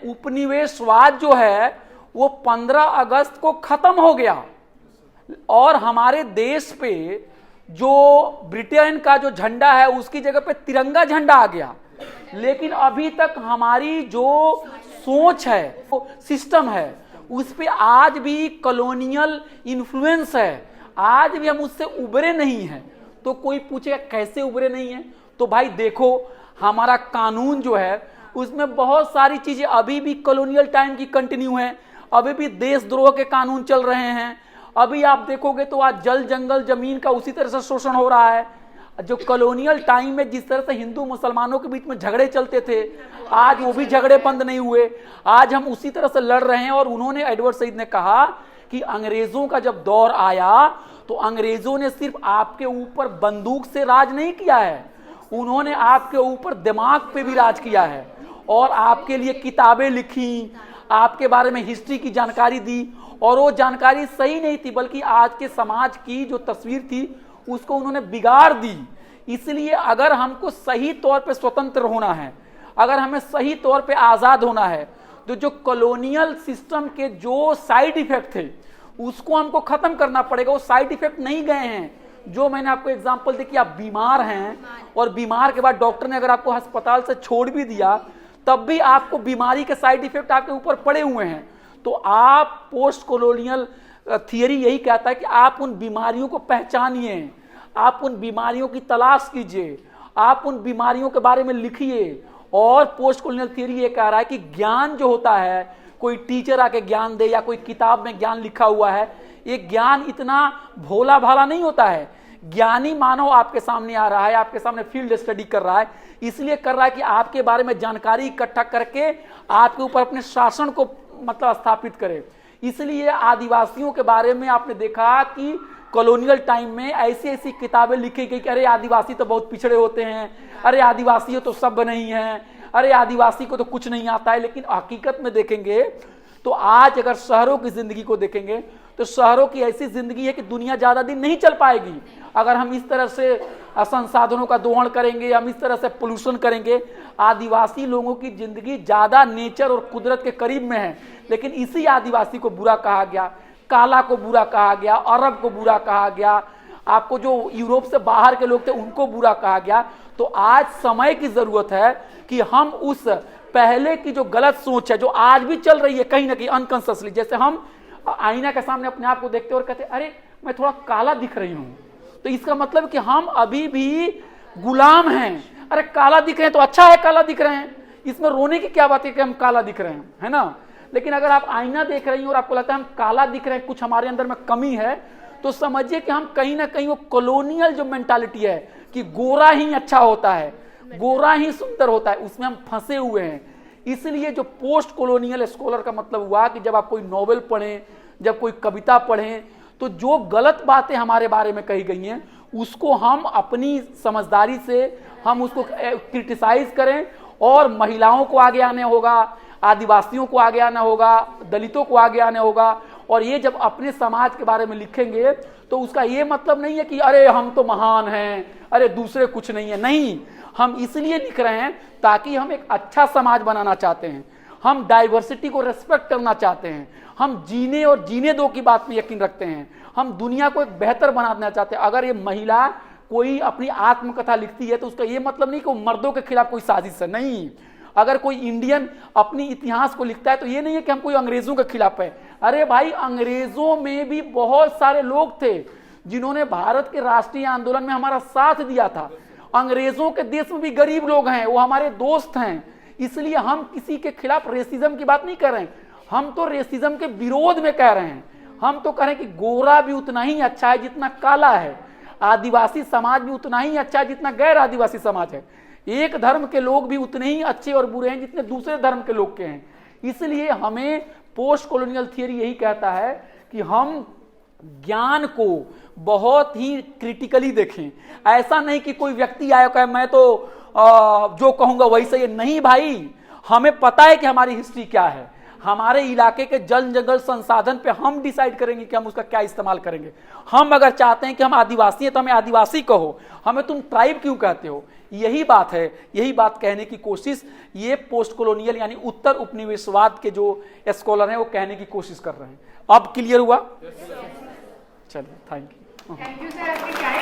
उपनिवेशवाद जो है वो 15 अगस्त को खत्म हो गया और हमारे देश पे जो ब्रिटेन का जो झंडा है उसकी जगह पे तिरंगा झंडा आ गया। लेकिन अभी तक हमारी जो सोच है, सिस्टम है, उस पे आज भी कॉलोनियल इन्फ्लुएंस है, आज भी हम उससे उबरे नहीं हैं। तो कोई पूछेगा कैसे उबरे नहीं हैं? तो भाई देखो, हमारा कानून जो है उसमें बहुत सारी चीजें अभी भी कॉलोनियल टाइम की कंटिन्यू है, अभी भी देशद्रोह के कानून चल रहे हैं। अभी आप देखोगे तो आज जल जंगल जमीन का उसी तरह से शोषण हो रहा है। जो कॉलोनियल टाइम में जिस तरह से हिंदू मुसलमानों के बीच में झगड़े चलते थे, आज वो भी झगड़े बंद नहीं हुए, आज हम उसी तरह से लड़ रहे हैं। और उन्होंने, एडवर्ड सईद ने कहा कि अंग्रेजों का जब दौर आया तो अंग्रेजों ने सिर्फ आपके ऊपर बंदूक से राज नहीं किया है, उन्होंने आपके ऊपर दिमाग पे भी राज किया है और आपके लिए किताबें लिखी, आपके बारे में हिस्ट्री की जानकारी दी। और वो जानकारी सही नहीं थी, बल्कि आज के समाज की जो तस्वीर थी उसको उन्होंने बिगाड़ दी। इसलिए अगर हमको सही तौर पे स्वतंत्र होना है, अगर हमें सही तौर पे आजाद होना है, तो जो कॉलोनियल सिस्टम के जो साइड इफेक्ट थे उसको हमको खत्म करना पड़ेगा। वो साइड इफेक्ट नहीं गए हैं। जो मैंने आपको एग्जांपल दी कि आप बीमार हैं और बीमार के बाद डॉक्टर ने अगर आपको अस्पताल से छोड़ भी दिया, तब भी आपको बीमारी के साइड इफेक्ट आपके ऊपर पड़े हुए हैं। तो आप, पोस्ट कॉलोनियल थियरी यही कहता है कि आप उन बीमारियों को पहचानिए, आप उन बीमारियों की तलाश कीजिए, आप उन बीमारियों के बारे में लिखिए। और पोस्ट कॉलोनियल थियरी ये कह रहा है कि ज्ञान जो होता है, कोई टीचर आके ज्ञान दे या कोई किताब में ज्ञान लिखा हुआ है, ये ज्ञान इतना भोला भाला नहीं होता है। ज्ञानी मानव आपके सामने आ रहा है, आपके सामने फील्ड स्टडी कर रहा है, इसलिए कर रहा है कि आपके बारे में जानकारी इकट्ठा करके आपके ऊपर अपने शासन को मतलब स्थापित करे। इसलिए आदिवासियों के बारे में आपने देखा कि कॉलोनियल टाइम में ऐसी ऐसी किताबें लिखी गई कि अरे आदिवासी तो बहुत पिछड़े होते हैं, अरे आदिवासी तो सब नहीं है, अरे आदिवासी को तो कुछ नहीं आता है। लेकिन हकीकत में देखेंगे तो आज अगर शहरों की जिंदगी को देखेंगे तो शहरों की ऐसी जिंदगी है कि दुनिया ज्यादा दिन नहीं चल पाएगी अगर हम इस तरह से संसाधनों का दोहन करेंगे, हम इस तरह से पोल्यूशन करेंगे। आदिवासी लोगों की जिंदगी ज्यादा नेचर और कुदरत के करीब में है, लेकिन इसी आदिवासी को बुरा कहा गया, काला को बुरा कहा गया, अरब को बुरा कहा गया, आपको जो यूरोप से बाहर के लोग थे उनको बुरा कहा गया। तो आज समय की जरूरत है कि हम उस पहले की जो गलत सोच है, जो आज भी चल रही है कहीं ना कहीं अनकॉन्शियसली, जैसे हम आईना के सामने अपने आप को देखते और कहते अरे मैं थोड़ा काला दिख रही हूं, तो इसका मतलब कि हम अभी भी गुलाम हैं। अरे काला दिख रहे हैं तो अच्छा है, काला दिख रहे हैं, इसमें रोने की क्या बात है कि हम काला दिख रहे हैं, है ना। लेकिन अगर आप आईना देख रही हैं और आपको लगता है हम काला दिख रहे हैं, कुछ हमारे अंदर में कमी है, तो समझिए कि हम कहीं ना कहीं वो कॉलोनियल जो मेंटालिटी है कि गोरा ही अच्छा होता है, गोरा ही सुंदर होता है, उसमें हम फंसे हुए हैं। इसलिए जो पोस्ट कॉलोनियल स्कॉलर का मतलब हुआ कि जब आप कोई नॉवेल पढ़ें, जब कोई कविता पढ़ें, तो जो गलत बातें हमारे बारे में कही गई हैं उसको हम अपनी समझदारी से हम उसको क्रिटिसाइज करें। और महिलाओं को आगे आने होगा, आदिवासियों को आगे आना होगा, दलितों को आगे आने होगा। और ये जब अपने समाज के बारे में लिखेंगे तो उसका ये मतलब नहीं है कि अरे हम तो महान हैं, अरे दूसरे कुछ नहीं है। नहीं, हम इसलिए लिख रहे हैं ताकि हम एक अच्छा समाज बनाना चाहते हैं, हम डाइवर्सिटी को रेस्पेक्ट करना चाहते हैं, हम जीने और जीने दो की बात में यकीन रखते हैं, हम दुनिया को एक बेहतर बनाना चाहते हैं। अगर ये महिला कोई अपनी आत्मकथा लिखती है तो उसका ये मतलब नहीं कि वो मर्दों के खिलाफ कोई साजिश है, नहीं। अगर कोई इंडियन अपनी इतिहास को लिखता है तो ये नहीं है कि हम कोई अंग्रेजों के खिलाफ है। अरे भाई, अंग्रेजों में भी बहुत सारे लोग थे जिन्होंने भारत के राष्ट्रीय आंदोलन में हमारा साथ दिया था। अंग्रेजों के देश में भी गरीब लोग हैं, वो हमारे दोस्त हैं। इसलिए हम किसी के खिलाफ रेसिज्म की बात नहीं कर रहे हैं, हम तो रेसिज्म के विरोध में कह रहे हैं। हम तो कह रहे हैं कि गोरा भी उतना ही अच्छा है जितना काला है, आदिवासी समाज भी उतना ही अच्छा है जितना गैर आदिवासी समाज है, एक धर्म के लोग भी उतने ही अच्छे और बुरे हैं जितने दूसरे धर्म के लोग के हैं। इसलिए हमें पोस्ट कॉलोनियल थियरी यही कहता है कि हम ज्ञान को बहुत ही क्रिटिकली देखें। ऐसा नहीं कि कोई व्यक्ति आया कहे मैं तो जो कहूंगा वही सही है। नहीं भाई, हमें पता है कि हमारी हिस्ट्री क्या है, हमारे इलाके के जल जंगल संसाधन पे हम डिसाइड करेंगे कि हम उसका क्या इस्तेमाल करेंगे। हम अगर चाहते हैं कि हम आदिवासी हैं तो हमें आदिवासी कहो, हमें तुम ट्राइब क्यों कहते हो। यही बात है, यही बात कहने की कोशिश ये पोस्ट कॉलोनियल यानी उत्तर उपनिवेशवाद के जो स्कॉलर हैं वो कहने की कोशिश कर रहे हैं। अब क्लियर हुआ? चलिए, thank you. Thank you sir.